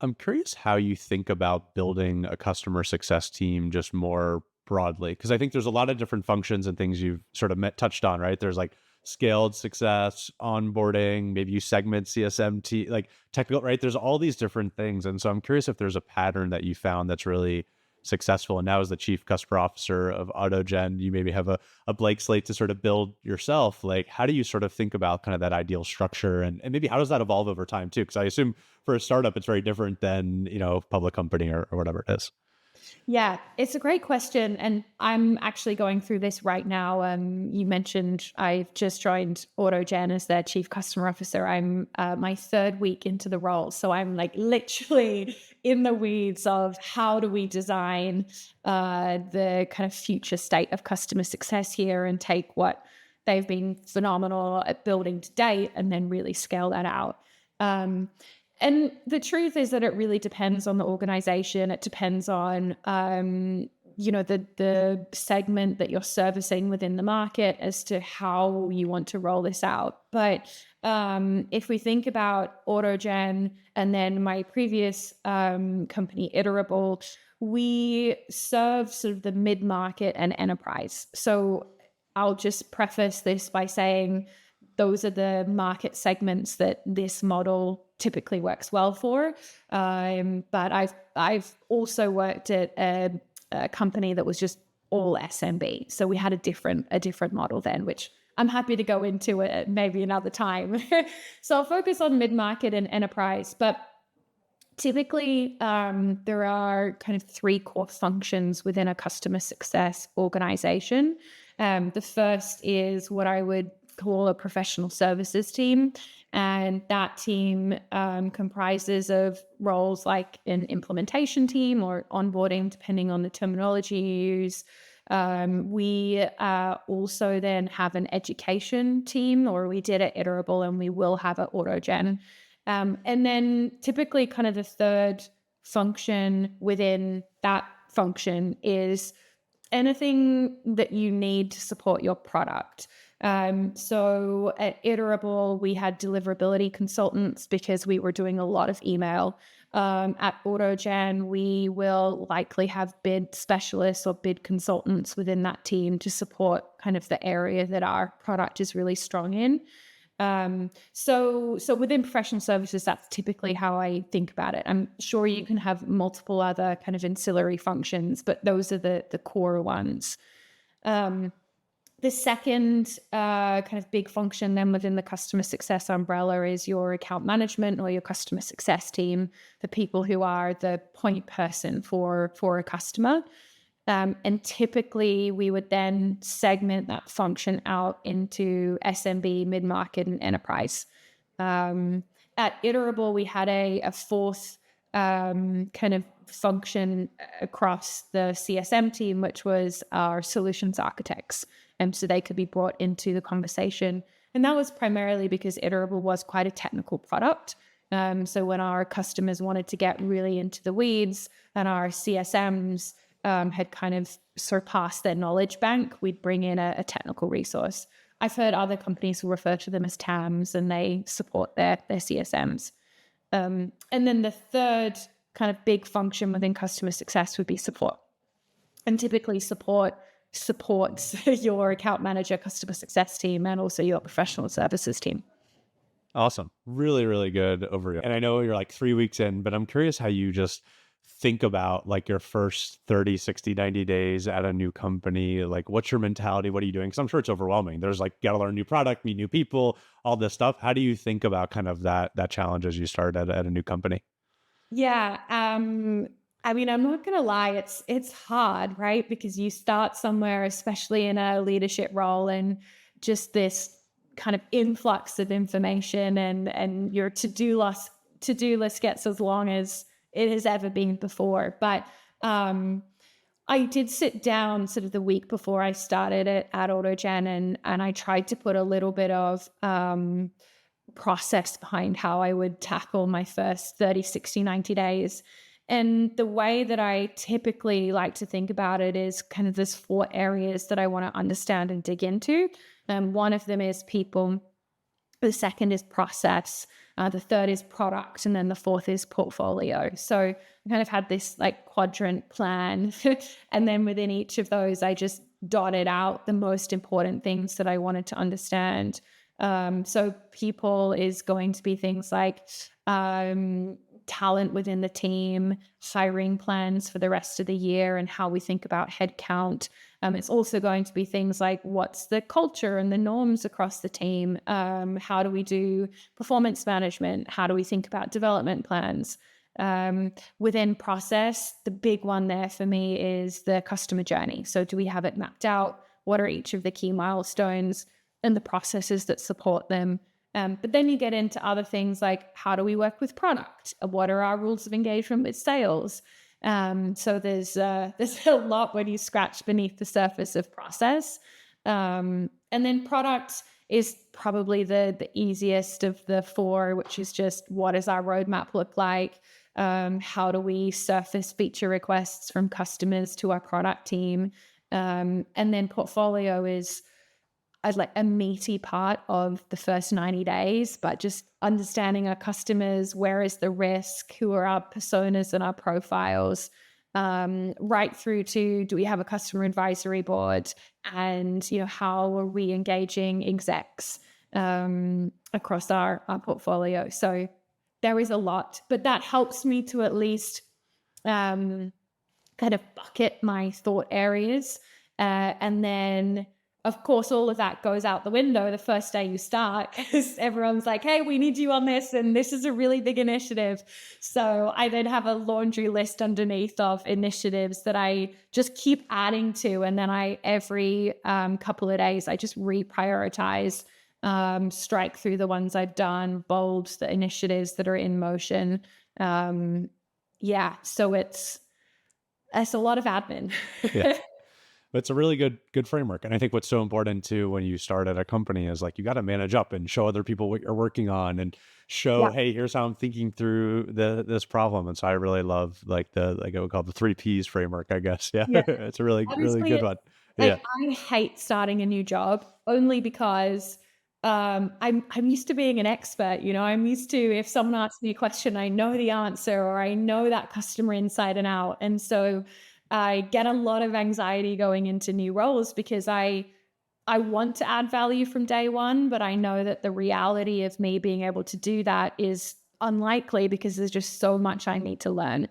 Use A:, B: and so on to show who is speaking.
A: I'm curious how you think about building a customer success team just more broadly, because I think there's a lot of different functions and things you've sort of touched on, right? There's like scaled success, onboarding, maybe you segment CSMT, like technical, right? There's all these different things. And so I'm curious if there's a pattern that you found that's really successful. And now as the chief customer officer of AutoGen, you maybe have a blank slate to sort of build yourself. Like, how do you sort of think about kind of that ideal structure, and maybe how does that evolve over time too? Because I assume for a startup, it's very different than, public company or whatever it is.
B: Yeah, it's a great question. And I'm actually going through this right now. You mentioned I've just joined AutoGen as their chief customer officer. I'm my third week into the role. So I'm like literally in the weeds of how do we design the kind of future state of customer success here and take what they've been phenomenal at building to date and then really scale that out. Um, and the truth is that it really depends on the organization. It depends on, the segment that you're servicing within the market as to how you want to roll this out. But if we think about AutoGen and then my previous company, Iterable, we serve sort of the mid-market and enterprise. So I'll just preface this by saying those are the market segments that this model typically works well for. But I've also worked at a company that was just all SMB, so we had a different model then, which I'm happy to go into it maybe another time. So I'll focus on mid market and enterprise, but typically, there are kind of three core functions within a customer success organization. The first is what I would call a professional services team. And that team comprises of roles like an implementation team or onboarding, depending on the terminology you use. We also then have an education team, or we did at Iterable and we will have at AutoGen. And then typically kind of the third function within that function is anything that you need to support your product. So at Iterable, we had deliverability consultants because we were doing a lot of email. At AutoGen, we will likely have bid specialists or bid consultants within that team to support kind of the area that our product is really strong in. So within professional services, that's typically how I think about it. I'm sure you can have multiple other kind of ancillary functions, but those are the core ones. The second kind of big function then within the customer success umbrella is your account management or your customer success team, the people who are the point person for a customer. And typically we would then segment that function out into SMB, mid-market, and enterprise. At Iterable, we had a fourth kind of function across the CSM team, which was our solutions architects. And so they could be brought into the conversation. And that was primarily because Iterable was quite a technical product. So when our customers wanted to get really into the weeds and our CSMs had kind of surpassed their knowledge bank, we'd bring in a technical resource. I've heard other companies will refer to them as TAMs, and they support their CSMs. And then the third kind of big function within customer success would be support. And typically support supports your account manager, customer success team, and also your professional services team.
A: Awesome. Really, really good overview. And I know you're like 3 weeks in, but I'm curious how you just think about like your first 30, 60, 90 days at a new company. Like, what's your mentality? What are you doing? Because I'm sure it's overwhelming. There's like, got to learn new product, meet new people, all this stuff. How do you think about kind of that challenge as you start at a new company?
B: Yeah. I mean, I'm not gonna lie, it's hard, right? Because you start somewhere, especially in a leadership role, and just this kind of influx of information and your to-do list gets as long as it has ever been before. But I did sit down sort of the week before I started at AutoGen, and I tried to put a little bit of process behind how I would tackle my first 30, 60, 90 days. And the way that I typically like to think about it is kind of there's four areas that I want to understand and dig into. One of them is people. The second is process. The third is product. And then the fourth is portfolio. So I kind of had this like quadrant plan. And then within each of those, I just dotted out the most important things that I wanted to understand. So people is going to be things like talent within the team, hiring plans for the rest of the year, and how we think about headcount. It's also going to be things like what's the culture and the norms across the team? How do we do performance management? How do we think about development plans? Within process, the big one there for me is the customer journey. So do we have it mapped out? What are each of the key milestones and the processes that support them? But then you get into other things like how do we work with product? What are our rules of engagement with sales? So there's a lot when you scratch beneath the surface of process. And then product is probably the easiest of the four, which is just what does our roadmap look like? How do we surface feature requests from customers to our product team? And then portfolio is like a meaty part of the first 90 days, but just understanding our customers, where is the risk, who are our personas and our profiles, right through to do we have a customer advisory board, and how are we engaging execs across our portfolio. So there is a lot, but that helps me to at least kind of bucket my thought areas. And then, of course, all of that goes out the window the first day you start, because everyone's like, hey, we need you on this, and this is a really big initiative. So I then have a laundry list underneath of initiatives that I just keep adding to. And then every couple of days, I just reprioritize, strike through the ones I've done, bold the initiatives that are in motion. So it's a lot of admin.
A: Yeah. But it's a really good framework. And I think what's so important too when you start at a company is like you got to manage up and show other people what you're working on and show,
B: Yeah,
A: hey, here's how I'm thinking through this problem. And so I really love like I would call the 3 Ps framework, I guess. Yeah.
B: yeah.
A: It's a really
B: Honestly,
A: good
B: it's
A: one.
B: like
A: Yeah.
B: I hate starting a new job only because I'm used to being an expert. I'm used to, if someone asks me a question, I know the answer, or I know that customer inside and out. And so I get a lot of anxiety going into new roles because I want to add value from day one, but I know that the reality of me being able to do that is unlikely because there's just so much I need to learn.